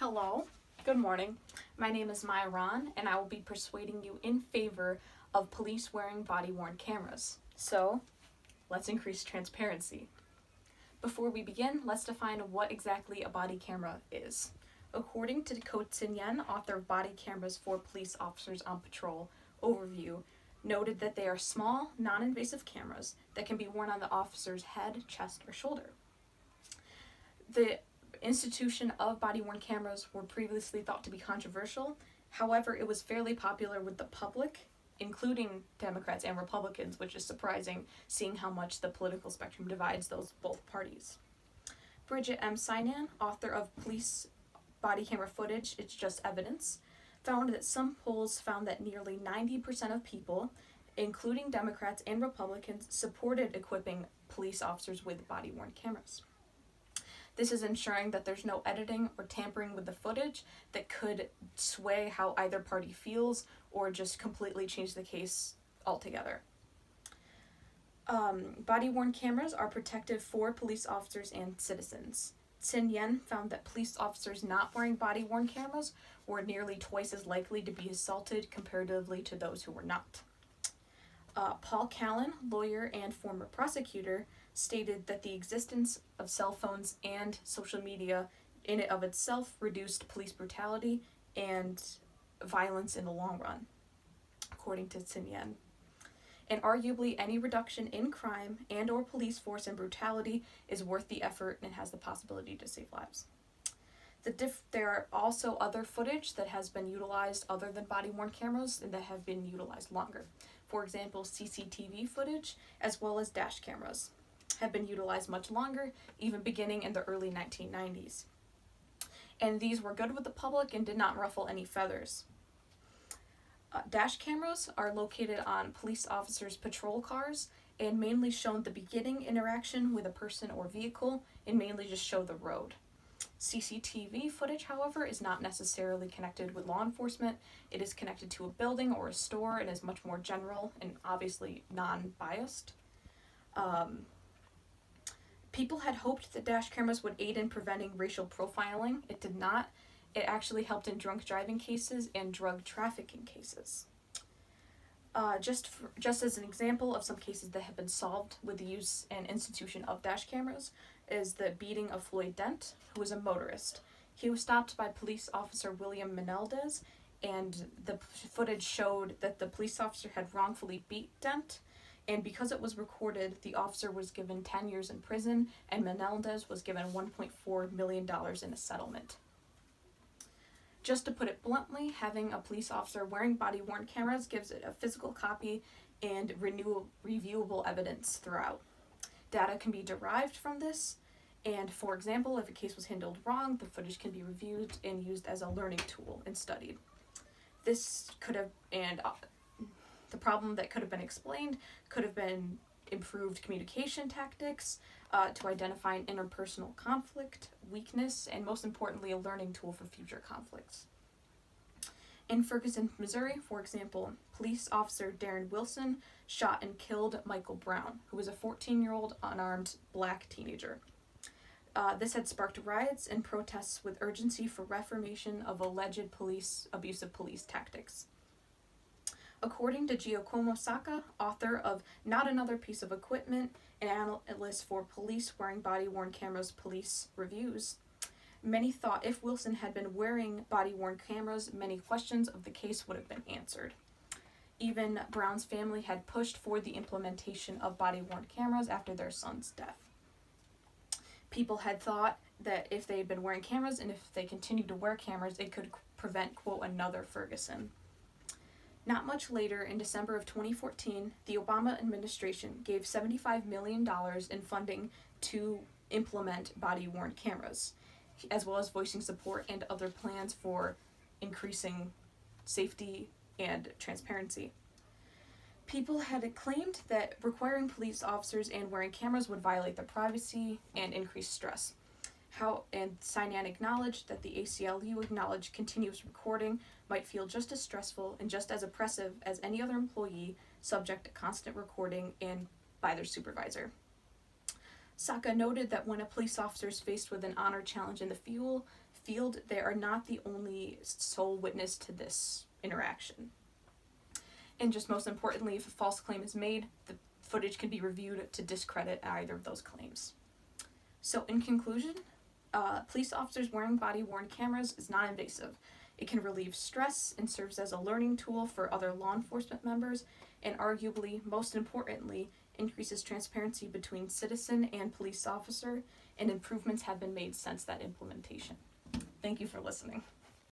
Hello, good morning. My name is Rahn, and I will be persuading you in favor of police wearing body-worn cameras. So, let's increase transparency. Before we begin, let's define what exactly a body camera is. According to Ko Tin-yen, author of Body Cameras for Police Officers on Patrol Overview, noted that they are small, non-invasive cameras that can be worn on the officer's head, chest, or shoulder. The institution of body-worn cameras were previously thought to be controversial. However, it was fairly popular with the public, including Democrats and Republicans, which is surprising seeing how much the political spectrum divides those both parties. Bridget M. Sinan, author of Police Body Camera Footage, It's Just Evidence, found that some polls found that nearly 90% of people, including Democrats and Republicans, supported equipping police officers with body-worn cameras. This is ensuring that there's no editing or tampering with the footage that could sway how either party feels or just completely change the case altogether. Body-worn cameras are protective for police officers and citizens. Tin-yen found that police officers not wearing body-worn cameras were nearly twice as likely to be assaulted comparatively to those who were not. Paul Callan, lawyer and former prosecutor, stated that the existence of cell phones and social media in and of itself reduced police brutality and violence in the long run, according to Tin-yen. And arguably any reduction in crime and or police force and brutality is worth the effort and has the possibility to save lives. There are also other footage that has been utilized other than body-worn cameras and that have been utilized longer. For example, CCTV footage as well as dash cameras have been utilized much longer, even beginning in the early 1990s. And these were good with the public and did not ruffle any feathers. Dash cameras are located on police officers' patrol cars and mainly show the beginning interaction with a person or vehicle and mainly just show the road. CCTV footage, however, is not necessarily connected with law enforcement. It is connected to a building or a store and is much more general and obviously non-biased. People had hoped that dash cameras would aid in preventing racial profiling. It did not. It actually helped in drunk driving cases and drug trafficking cases. Just as an example of some cases that have been solved with the use and institution of dash cameras is the beating of Floyd Dent, who was a motorist. He was stopped by police officer William Menendez, and the footage showed that the police officer had wrongfully beat Dent, and because it was recorded, the officer was given 10 years in prison, and Menendez was given $1.4 million in a settlement. Just to put it bluntly, having a police officer wearing body-worn cameras gives it a physical copy and reviewable evidence throughout. Data can be derived from this, and for example, if a case was handled wrong, the footage can be reviewed and used as a learning tool and studied. This could have, the problem that could have been explained could have been improved communication tactics to identify an interpersonal conflict, weakness, and most importantly, a learning tool for future conflicts. In Ferguson, Missouri, for example, police officer Darren Wilson shot and killed Michael Brown, who was a 14-year-old unarmed black teenager. This had sparked riots and protests with urgency for reformation of alleged abusive police tactics. According to Giacomo Sacca, author of Not Another Piece of Equipment, an analyst for police wearing body-worn cameras police reviews, many thought if Wilson had been wearing body-worn cameras, many questions of the case would have been answered. Even Brown's family had pushed for the implementation of body-worn cameras after their son's death. People had thought that if they had been wearing cameras and if they continued to wear cameras, it could prevent, quote, another Ferguson. Not much later, in December of 2014, the Obama administration gave $75 million in funding to implement body-worn cameras, as well as voicing support and other plans for increasing safety and transparency. People had claimed that requiring police officers and wearing cameras would violate their privacy and increase stress. And Sinan acknowledged that the ACLU acknowledged continuous recording might feel just as stressful and just as oppressive as any other employee subject to constant recording and by their supervisor. Sacca noted that when a police officer is faced with an honor challenge in the field, they are not the only sole witness to this interaction. And just most importantly, if a false claim is made, the footage can be reviewed to discredit either of those claims. So in conclusion, police officers wearing body-worn cameras is not invasive. It can relieve stress and serves as a learning tool for other law enforcement members, and arguably, most importantly, increases transparency between citizen and police officer, and improvements have been made since that implementation. Thank you for listening.